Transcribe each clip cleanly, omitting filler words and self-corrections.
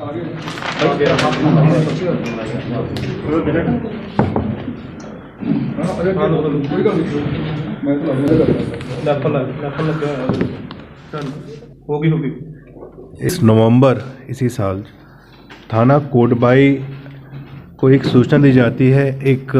इस नवंबर इसी साल थाना कोटबाई को एक सूचना दी जाती है, एक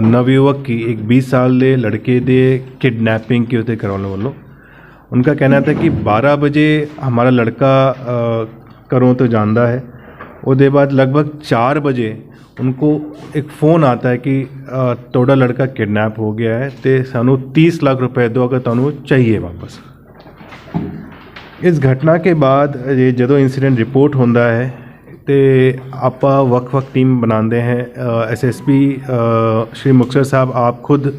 नवयुवक की, एक 20 साल के लड़के दे किडनैपिंग की उत्ते कराने वालों। उनका कहना था कि 12 बजे हमारा लड़का घरों तो जाता है, उसके बाद लगभग 4 बजे उनको एक फ़ोन आता है कि तोड़ा लड़का किडनैप हो गया है, तो सानू 30 लाख रुपए दो अगर तुहानू चाहिए वापस। इस घटना के बाद जो इंसीडेंट रिपोर्ट होता है तो आप वक् टीम बनाते हैं। SSP श्री मुक्तसर साहब आप खुद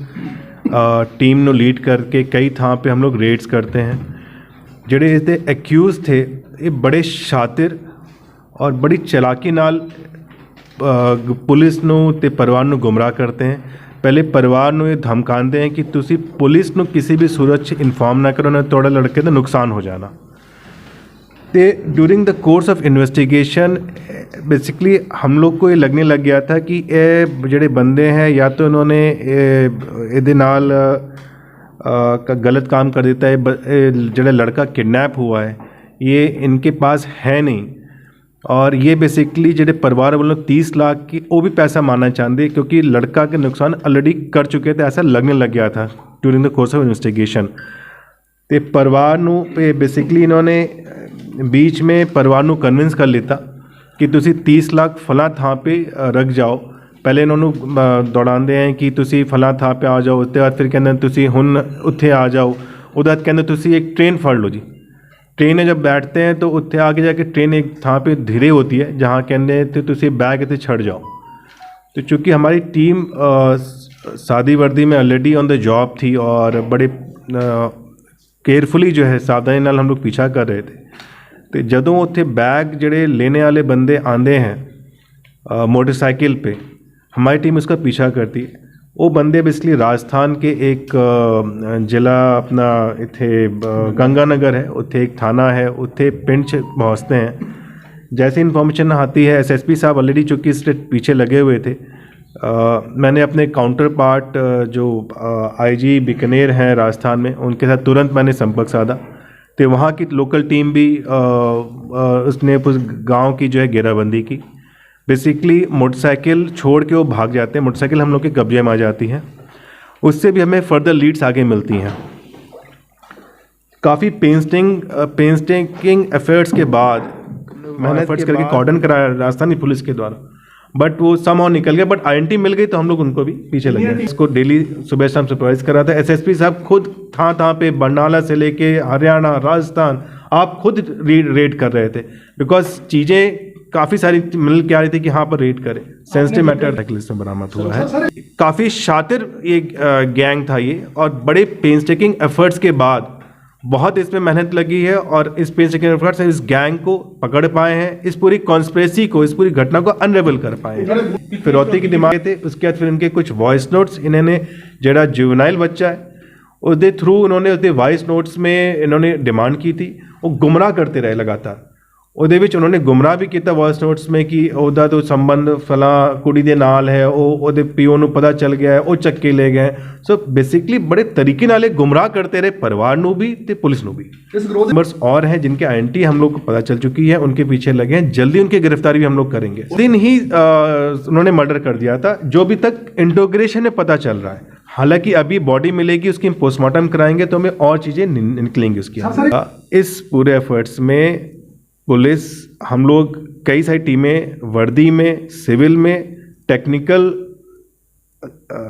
टीम नो लीड करके कई थां पे हम लोग रेड्स करते हैं। जेडे इसके एक्यूज़ थे ये बड़े शातिर और बड़ी चलाकी नाल पुलिस नू ते परिवार नू गुमराह करते हैं। पहले परिवार नू ये धमकाते हैं कि तुसी पुलिस नू किसी भी सूरत च इन्फॉर्म ना करो, ना थोड़ा लड़के का नुकसान हो जाना। तो during the course of investigation basically हम लोग को ये लगने लग गया था कि ये जेडे बंदे हैं या तो इन्होंने ये नाल गलत काम कर देता है, जेड़ा लड़का किडनैप हुआ है ये इनके पास है नहीं, और ये बेसिकली जेडे परिवार वालों 30 लाख की वो भी पैसा मानना चाहते क्योंकि लड़का के नुकसान ऑलरेडी कर चुके थे, ऐसा लगने लग गया था during the course of investigation. तो परिवार नू बेसिकली इन्होंने बीच में परिवार नू कन्विंस कर लेता कि तुसी 30 लाख फला थां पे रख जाओ। पहले इन्होंने दौड़ाते हैं कि तुसी फला थां पे आ जाओ, उसके बाद फिर कहते तुसी हुन उत्थे आ जाओ, उसके बाद कहते तुसी एक ट्रेन फड़ लो जी। ट्रेन में जब बैठते हैं तो उत्थे आगे जाके ट्रेन एक थां पे धीरे होती है जहाँ कहते थे तुसी बैग इतने छड़ जाओ। तो चूँकि हमारी टीम सादी वर्दी में ऑलरेडी ऑन द जॉब थी और बड़े केयरफुली जो है सावधानी नाल हम लोग पीछा कर रहे थे। तो जदों उत्थे बैग जड़े लेने वाले बंदे आंदे हैं मोटरसाइकिल पे, हमारी टीम उसका पीछा करती है। वो बंदे बेसिकली राजस्थान के एक जिला अपना इत्थे गंगानगर है, उत्थे एक थाना है, उत्थे पिंड पहुँचते हैं। जैसे इन्फॉर्मेशन आती है SSP साहब ऑलरेडी चूँकि इससे पीछे लगे हुए थे, मैंने अपने काउंटर पार्ट जो IG बीकानेर हैं राजस्थान में, उनके साथ तुरंत मैंने संपर्क साधा। तो वहाँ की लोकल टीम भी उसने उस गांव की जो है घेराबंदी की। बेसिकली मोटरसाइकिल छोड़ के वो भाग जाते हैं, मोटरसाइकिल हम लोग के कब्जे में आ जाती हैं, उससे भी हमें फर्दर लीड्स आगे मिलती हैं। काफ़ी पेंस्टिंग एफर्ट्स के बाद मैंने एफर्ट्स करके कॉर्डन कराया राजस्थानी पुलिस के द्वारा, बट वो समहाउ निकल गया। बट आइडेंटिटी मिल गई तो हम लोग उनको भी पीछे लगे। इसको डेली सुबह शाम सुपरवाइज करा था। SSP साहब खुद थां पे बरनाला से लेके हरियाणा राजस्थान आप खुद रेड कर रहे थे, बिकॉज चीज़ें काफ़ी सारी मिल के आ रही थी कि हाँ पर रेड करें। सेंसिटिव मैटर लिस्ट में बरामद हुआ है। काफ़ी शातिर ये गैंग था ये, और बड़े पेंस्टेकिंग एफर्ट्स के बाद बहुत इसमें मेहनत लगी है और इस पेंस्टेकिंग एफर्ट्स से इस गैंग को पकड़ पाए हैं, इस पूरी कॉन्स्पिरेसी को, इस पूरी घटना को अनरेवल कर पाए हैं। फिरौती की दिमाग थे, उसके बाद फिर इनके कुछ वॉइस नोट्स इन्होंने जड़ा जुवेनाइल बच्चा है उसके थ्रू उन्होंने उसके वॉइस नोट्स में इन्होंने डिमांड की थी, वो गुमराह करते रहे लगातार। ਉਹਦੇ ਵਿੱਚ उन्होंने गुमराह भी किया वॉइस नोट्स में कि ਉਹਦਾ तो संबंध फला कुड़ी दे नाल है, ਉਹਦੇ पिओ ਨੂੰ पता चल गया है, वो चक्के ले गए। सो बेसिकली बड़े तरीके नाले गुमराह करते रहे परिवार नू भी ते पुलिस नू भी। नंबर्स और हैं जिनके आइडेंटिटी हम लोग को पता चल चुकी है, उनके पीछे लगे हैं, जल्दी उनकी गिरफ्तारी भी हम लोग करेंगे। दिन ही उन्होंने मर्डर कर दिया था, जो अभी तक इंट्रोगेशन में पता चल रहा है। हालांकि अभी बॉडी मिलेगी, उसकी पोस्टमार्टम कराएंगे तो हमें और चीज़ें निकलेंगी उसकी। इस पूरे एफर्ट्स में पुलिस हम लोग कई सारी टीमें वर्दी में, सिविल में, टेक्निकल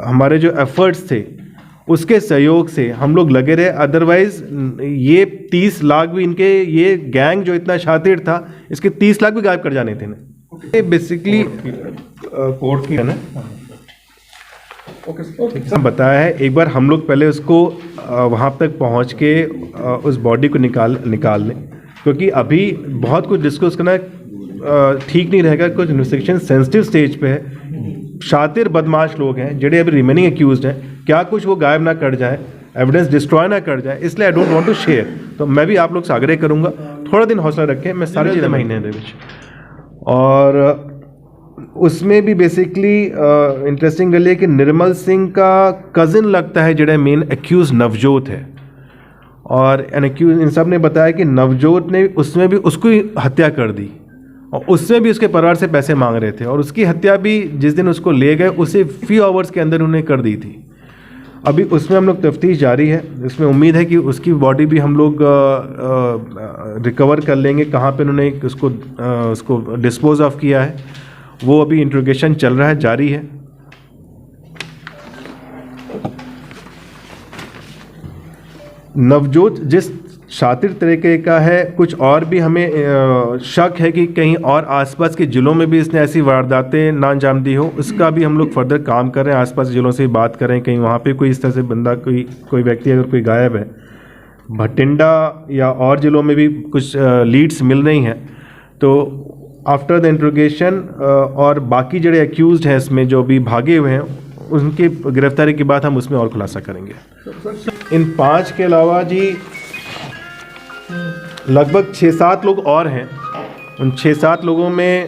हमारे जो एफर्ट्स थे उसके सहयोग से हम लोग लगे रहे। अदरवाइज ये 30 लाख भी इनके, ये गैंग जो इतना शातिर था इसके 30 लाख भी गायब कर जाने थे ना। ये बेसिकली कोर्ट की है ना, बताया है। एक बार हम लोग पहले उसको वहाँ तक पहुँच के उस बॉडी को निकाल लें, क्योंकि अभी बहुत कुछ डिस्कस करना ठीक नहीं रहेगा। कुछ इन्वेस्टिगेशन सेंसिटिव स्टेज पे है, शातिर बदमाश लोग हैं जेडे अभी रिमेनिंग एक्यूज्ड हैं, क्या कुछ वो गायब ना कर जाए। एविडेंस डिस्ट्रॉय ना कर जाए, इसलिए I don't want to share. तो मैं भी आप लोग से आग्रह करूँगा थोड़ा दिन हौसला रखें, मैं सारे चीज़ें महीने दे विच और उसमें भी बेसिकली इंटरेस्टिंग गल है कि निर्मल सिंह का कज़न लगता है ਜਿਹੜਾ मेन एक्यूज नवजोत है, और एक्यूज इन सब ने बताया कि नवजोत ने उसमें भी उसको ही हत्या कर दी और उसमें भी उसके परिवार से पैसे मांग रहे थे, और उसकी हत्या भी जिस दिन उसको ले गए उसे फ्यू आवर्स के अंदर उन्हें कर दी थी। अभी उसमें हम लोग तफ्तीश जारी है, इसमें उम्मीद है कि उसकी बॉडी भी हम लोग रिकवर कर लेंगे, कहाँ पे उन्होंने उसको डिस्पोज ऑफ किया है, वो अभी इंट्रोगेशन चल रहा है, जारी है। नवजोत जिस शातिर तरीके का है, कुछ और भी हमें शक है कि कहीं और आसपास के ज़िलों में भी इसने ऐसी वारदातें ना अंजाम दी हो, उसका भी हम लोग फर्दर काम कर रहे हैं। आसपास ज़िलों से बात करें, कहीं वहाँ पे कोई इस तरह से बंदा कोई व्यक्ति अगर कोई गायब है, भटिंडा या और ज़िलों में भी कुछ लीड्स मिल रही हैं। तो आफ्टर द इंट्रोगेशन और बाकी जो एक्यूज्ड हैं इसमें जो भी भागे हुए हैं, उनकी गिरफ्तारी के बाद हम उसमें और खुलासा करेंगे। इन 5 के अलावा जी लगभग 6-7 लोग और हैं। उन 6-7 लोगों में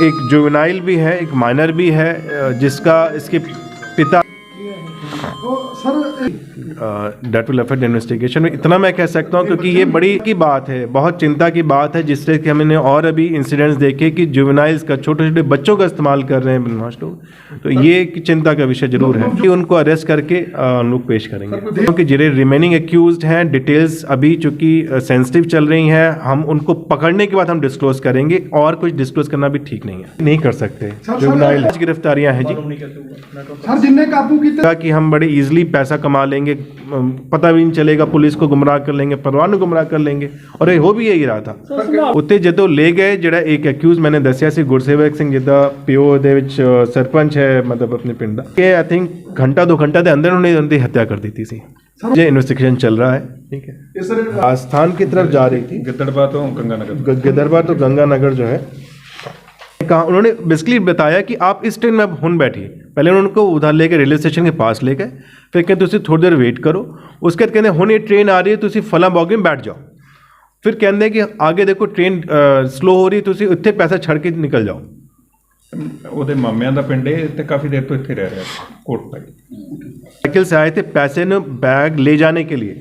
एक जुवेनाइल भी है, एक माइनर भी है, जिसका इसके पिता डेट विल अफेक्ट इन्वेस्टिगेशन में। इतना मैं कह सकता हूँ क्योंकि ये बड़ी की बात है, बहुत चिंता की बात है, जिससे कि हमने और अभी इंसिडेंट्स देखे कि जुवेनाइल्स का, छोटे छोटे बच्चों का इस्तेमाल कर रहे हैं बदमाश लोग। तो ये एक चिंता का विषय जरूर है कि उनको अरेस्ट करके हम लोग पेश करेंगे, क्योंकि जितने रिमेनिंग एक्यूज्ड हैं, डिटेल्स अभी चूँकि सेंसिटिव चल रही हैं, हम उनको पकड़ने के बाद हम डिस्क्लोज करेंगे, और कुछ डिस्क्लोज करना भी ठीक नहीं है, नहीं कर सकते। जुवेनाइल गिरफ्तारियाँ हैं जी सर, जिनने काबू किया कि हम बड़े ईजिली पैसा कमा लेंगे, पता भी नहीं चलेगा, पुलिस को गुमराह कर लेंगे, परिवार को गुमराह कर लेंगे, और ये हो भी यही रहा था। उत्ते जदों ले गए ਜਿਹੜਾ एक एक्यूज मैंने दसिया सी गुरसेवक सिंह जिदा पिओ ਦੇ ਵਿੱਚ सरपंच है, मतलब अपने पिंड ਦਾ, कि आई थिंक घंटा 2 घंटा के अंदर उन्होंने उनकी हत्या कर दी थी। ये इन्वेस्टिगेशन चल रहा है, ठीक है। आस्थान की तरफ जा रही थी, गिद्दड़बाह तो गंगानगर जो है, कहा उन्होंने बेसिकली बताया कि आप इस ट्रेन में अब हुन बैठिए। पहले उन्होंने उनको उधर लेके रेलवे स्टेशन के पास ले गए, फिर कहते तुसी थोड़ी देर वेट करो, उसके बाद कहते हुन ये ट्रेन आ रही है, तुसी फला बॉगी में बैठ जाओ। फिर कहते कि आगे देखो ट्रेन स्लो हो रही है, तुसी उत्थे पैसा छड़ के निकल जाओ। ਉਹਦੇ ਮਾਮਿਆਂ ਦਾ ਪਿੰਡ ਹੈ ਤੇ ਕਾਫੀ ਦੇਰ ਤੋਂ ਇੱਥੇ ਰਹਿ ਰਿਹਾ ਕੋਟ तक। साइकिल से आए थे पैसे न बैग ले जाने के लिए,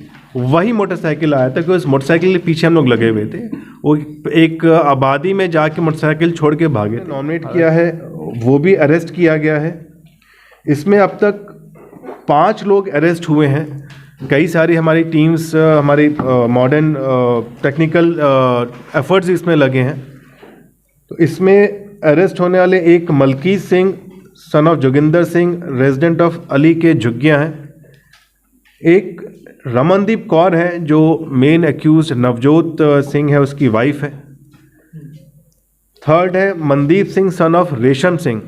वही मोटरसाइकिल आया था कि उस मोटरसाइकिल के पीछे हम लोग लगे हुए थे। वो एक आबादी में जाके मोटरसाइकिल छोड़ के भागे। नॉमिनेट किया है, वो भी अरेस्ट किया गया है। इसमें अब तक 5 लोग अरेस्ट हुए हैं। कई सारी हमारी टीम्स, हमारी मॉडर्न टेक्निकल एफर्ट्स इसमें लगे हैं। तो इसमें अरेस्ट होने वाले एक Malkit Singh son of Joginder Singh, resident of Ali के झुग्गियाँ हैं। एक रमनदीप कौर है जो मेन एक्यूज नवजोत सिंह है, उसकी वाइफ है। थर्ड है Mandeep Singh son of Resham Singh.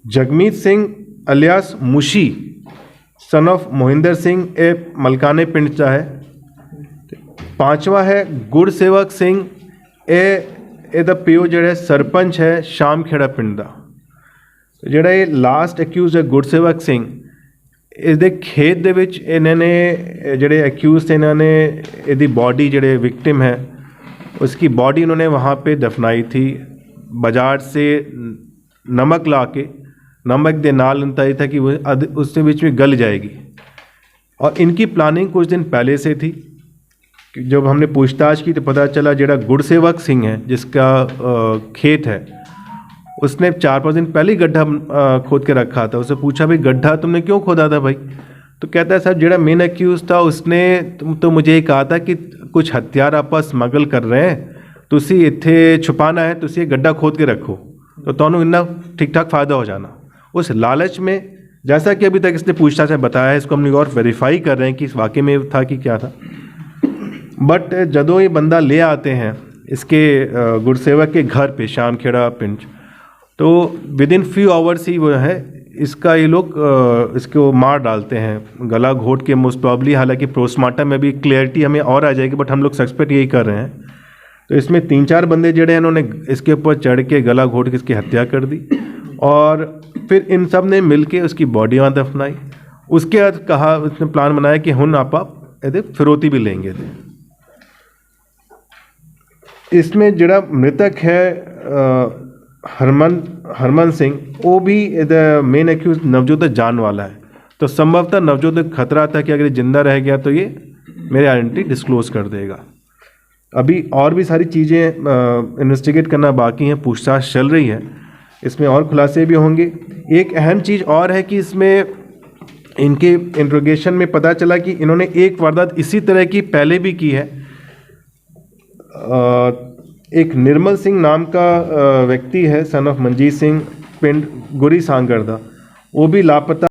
Jagmeet Singh alias Mushi son of Mohinder Singh ए मलकाने पिंड का है। 5वां है गुरसेवक सिंह ਇਹਦਾ ਪਿਓ ਜਿਹੜਾ ਸਰਪੰਚ ਹੈ ਸ਼ਾਮਖੇੜਾ ਪਿੰਡ ਦਾ। ਜਿਹੜਾ ਇਹ ਲਾਸਟ ਅਕਿਊਜ਼ ਹੈ ਗੁਰਸੇਵਕ ਸਿੰਘ, ਇਹਦੇ ਖੇਤ ਦੇ ਵਿੱਚ ਇਹਨਾਂ ਨੇ ਜਿਹੜੇ अक्यूज़ थे, इन्होंने यदि बॉडी ਜਿਹੜੇ विक्टिम है उसकी बॉडी इन्होंने वहाँ पे दफनाई थी। बाजार से नमक ला के नमक के नाल बताया था कि वो उसके बीच में गल जाएगी, और इनकी प्लानिंग कुछ दिन पहले से थी। जब हमने पूछताछ की तो पता चला ਜਿਹੜਾ गुरसेवक सिंह है जिसका खेत है, उसने 4-5 दिन पहले ही गड्ढा खोद के रखा था। उससे पूछा भाई गड्ढा तुमने क्यों खोदा था भाई? तो कहता है सर ਜਿਹੜਾ मेन एक्यूज था उसने तो मुझे ये कहा था कि कुछ हथियार आप स्मगल कर रहे हैं, तुसी इत्थे छुपाना है, तुसी ये गड्ढा खोद के रखो तो ਤੁਹਾਨੂੰ इन्ना ठीक ठाक फ़ायदा हो जाना। उस लालच में, जैसा कि अभी तक इसने पूछताछ में बताया है, इसको हम लोग और वेरीफाई कर रहे हैं कि इस वाकई में था कि क्या था। बट जदों ये बंदा ले आते हैं इसके गुरसेवक के घर पे शामखेड़ा पिंड, तो विद इन फ्यू आवर्स ही वो है इसका ये लोग इसको मार डालते हैं, गला घोट के मोस्ट प्रॉब्ली। हालांकि पोस्टमार्टम में भी क्लियरिटी हमें और आ जाएगी, बट हम लोग सस्पेक्ट यही कर रहे हैं। तो इसमें 3-4 बंदे जड़े हैं, इन्होंने इसके ऊपर चढ़ के गला घोट के इसकी हत्या कर दी। और फिर इन सब ने मिलके उसकी बॉडी वहाँ दफनाई। उसके बाद कहा, उसने प्लान बनाया कि हुन आप ਇਹਦੇ फिरौती भी लेंगे थे। इसमें ਜਿਹੜਾ मृतक है हरमन सिंह, वो भी मेन एक्यूज नवजोत जान वाला है, तो संभवतः नवजोत खतरा था कि अगर ये जिंदा रह गया तो ये मेरी आइडेंटिटी डिस्क्लोज कर देगा। अभी और भी सारी चीज़ें इन्वेस्टिगेट करना बाकी हैं, पूछताछ चल रही है, इसमें और खुलासे भी होंगे। एक अहम चीज़ और है कि इसमें इनके इंट्रोगेशन में पता चला कि इन्होंने एक वारदात इसी तरह की पहले भी की है। एक निर्मल सिंह नाम का व्यक्ति है, सन ऑफ मंजीत सिंह, पिंड गुरी सांगरदा, वो भी लापता